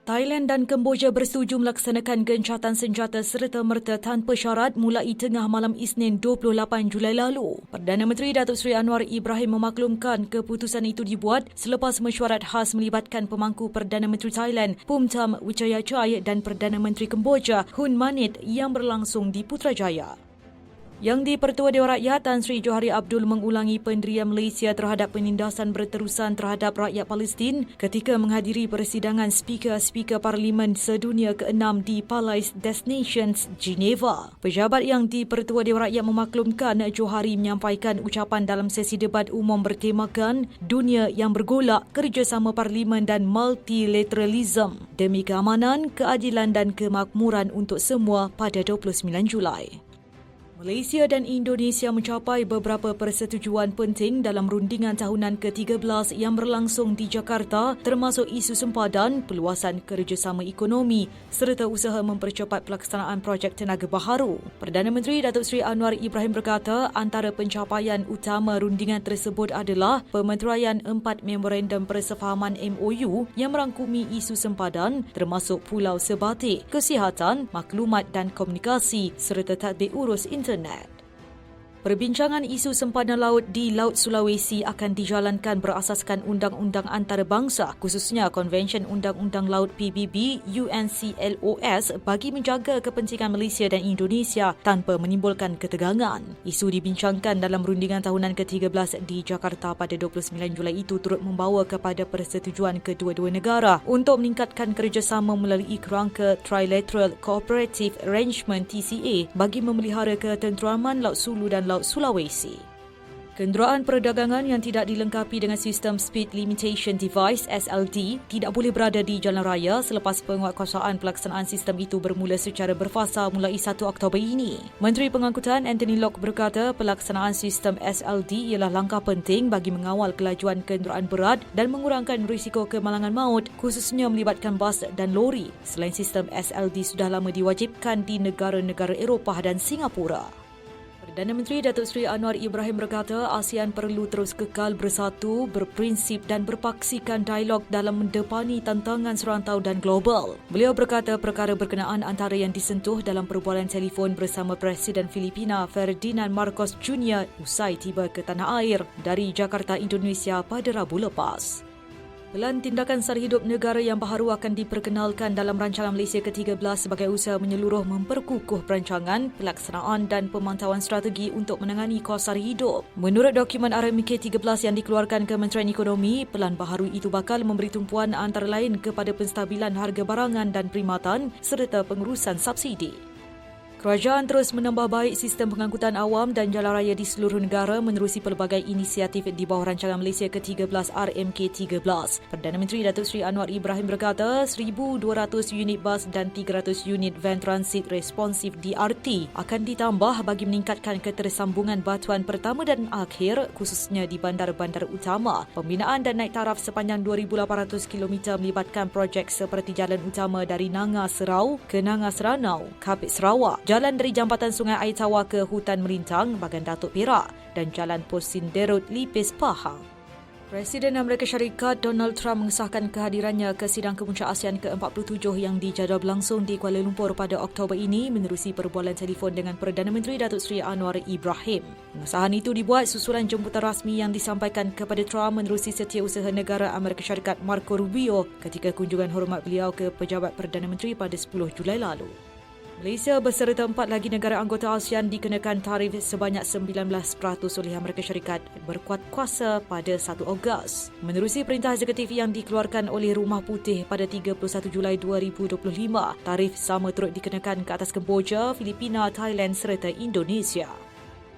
Thailand dan Kemboja bersetuju melaksanakan gencatan senjata serta-merta tanpa syarat mulai tengah malam Isnin 28 Julai lalu. Perdana Menteri Datuk Seri Anwar Ibrahim memaklumkan keputusan itu dibuat selepas mesyuarat khas melibatkan pemangku Perdana Menteri Thailand Phumtham Wechayachai dan Perdana Menteri Kemboja Hun Manet yang berlangsung di Putrajaya. Yang di-Pertua Dewan Rakyat, Tan Sri Johari Abdul mengulangi pendirian Malaysia terhadap penindasan berterusan terhadap rakyat Palestin ketika menghadiri persidangan Speaker Parlimen Sedunia ke-6 di Palais des Nations, Geneva. Pejabat yang di-Pertua Dewan Rakyat memaklumkan Johari menyampaikan ucapan dalam sesi debat umum bertemakan Dunia yang Bergolak, Kerjasama Parlimen dan Multilateralism demi keamanan, keadilan dan kemakmuran untuk semua pada 29 Julai. Malaysia dan Indonesia mencapai beberapa persetujuan penting dalam rundingan tahunan ke-13 yang berlangsung di Jakarta, termasuk isu sempadan, peluasan kerjasama ekonomi serta usaha mempercepat pelaksanaan projek tenaga baharu. Perdana Menteri Datuk Seri Anwar Ibrahim berkata antara pencapaian utama rundingan tersebut adalah pemeteraian 4 memorandum persefahaman MOU yang merangkumi isu sempadan termasuk pulau sebatik, kesihatan, maklumat dan komunikasi serta tadbir urus internet. Perbincangan isu sempadan laut di Laut Sulawesi akan dijalankan berasaskan undang-undang antarabangsa, khususnya Konvensyen Undang-Undang Laut PBB UNCLOS bagi menjaga kepentingan Malaysia dan Indonesia tanpa menimbulkan ketegangan. Isu dibincangkan dalam rundingan tahunan ke-13 di Jakarta pada 29 Julai itu turut membawa kepada persetujuan kedua-dua negara untuk meningkatkan kerjasama melalui kerangka Trilateral Cooperative Arrangement TCA bagi memelihara ketenteraman Laut Sulu dan Laut Sulawesi. Kenderaan perdagangan yang tidak dilengkapi dengan sistem Speed Limitation Device SLD tidak boleh berada di jalan raya selepas penguatkuasaan pelaksanaan sistem itu bermula secara berfasa mulai 1 Oktober ini. Menteri Pengangkutan Anthony Locke berkata pelaksanaan sistem SLD ialah langkah penting bagi mengawal kelajuan kenderaan berat dan mengurangkan risiko kemalangan maut khususnya melibatkan bas dan lori. Selain sistem SLD sudah lama diwajibkan di negara-negara Eropah dan Singapura. Perdana Menteri Datuk Seri Anwar Ibrahim berkata ASEAN perlu terus kekal bersatu, berprinsip dan berpaksikan dialog dalam mendepani tantangan serantau dan global. Beliau berkata perkara berkenaan antara yang disentuh dalam perbualan telefon bersama Presiden Filipina Ferdinand Marcos Jr. usai tiba ke tanah air dari Jakarta, Indonesia pada Rabu lepas. Pelan tindakan sara hidup negara yang baharu akan diperkenalkan dalam rancangan Malaysia ke-13 sebagai usaha menyeluruh memperkukuh perancangan, pelaksanaan dan pemantauan strategi untuk menangani kos sara hidup. Menurut dokumen RMK 13 yang dikeluarkan Kementerian Ekonomi, pelan baharu itu bakal memberi tumpuan antara lain kepada penstabilan harga barangan dan perkhidmatan serta pengurusan subsidi. Kerajaan terus menambah baik sistem pengangkutan awam dan jalan raya di seluruh negara menerusi pelbagai inisiatif di bawah rancangan Malaysia ke-13 RMK 13. Perdana Menteri Datuk Seri Anwar Ibrahim berkata 1,200 unit bas dan 300 unit van transit responsif DRT akan ditambah bagi meningkatkan ketersambungan batuan pertama dan akhir khususnya di bandar-bandar utama. Pembinaan dan naik taraf sepanjang 2,800 km melibatkan projek seperti jalan utama dari Nangas Serau ke Nangas Ranau, Kapit Sarawak, jalan dari Jambatan Sungai Air Tawar ke Hutan Melintang, Bagan Datuk Perak dan Jalan Posin Derut Lipis Pahang. Presiden Amerika Syarikat Donald Trump mengesahkan kehadirannya ke sidang kemuncak ASEAN ke-47 yang dijadual berlangsung di Kuala Lumpur pada Oktober ini menerusi perbualan telefon dengan Perdana Menteri Datuk Seri Anwar Ibrahim. Pengesahan itu dibuat susulan jemputan rasmi yang disampaikan kepada Trump menerusi Setiausaha Negara Amerika Syarikat Marco Rubio ketika kunjungan hormat beliau ke pejabat Perdana Menteri pada 10 Julai lalu. Malaysia beserta 4 lagi negara anggota ASEAN dikenakan tarif sebanyak 19% oleh Amerika Syarikat berkuat kuasa pada 1 Ogos. Menerusi perintah eksekutif yang dikeluarkan oleh Rumah Putih pada 31 Julai 2025, tarif sama turut dikenakan ke atas Kemboja, Filipina, Thailand serta Indonesia.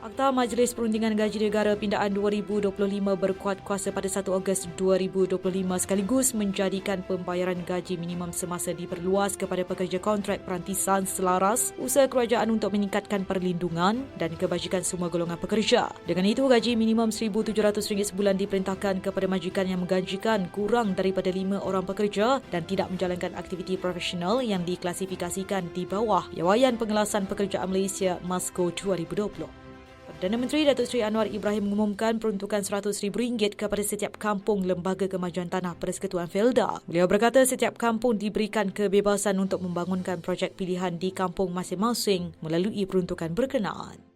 Akta Majlis Perundingan Gaji Negara Pindaan 2025 berkuat kuasa pada 1 Ogos 2025 sekaligus menjadikan pembayaran gaji minimum semasa diperluas kepada pekerja kontrak perantisan selaras usaha kerajaan untuk meningkatkan perlindungan dan kebajikan semua golongan pekerja. Dengan itu, gaji minimum RM1,700 sebulan diperintahkan kepada majikan yang menggajikan kurang daripada 5 orang pekerja dan tidak menjalankan aktiviti profesional yang diklasifikasikan di bawah Yawaian Pengelasan Pekerjaan Malaysia MASCO 2020. Perdana Menteri Datuk Seri Anwar Ibrahim mengumumkan peruntukan RM100,000 kepada setiap kampung Lembaga Kemajuan Tanah Persekutuan Felda. Beliau berkata setiap kampung diberikan kebebasan untuk membangunkan projek pilihan di kampung masing-masing melalui peruntukan berkenaan.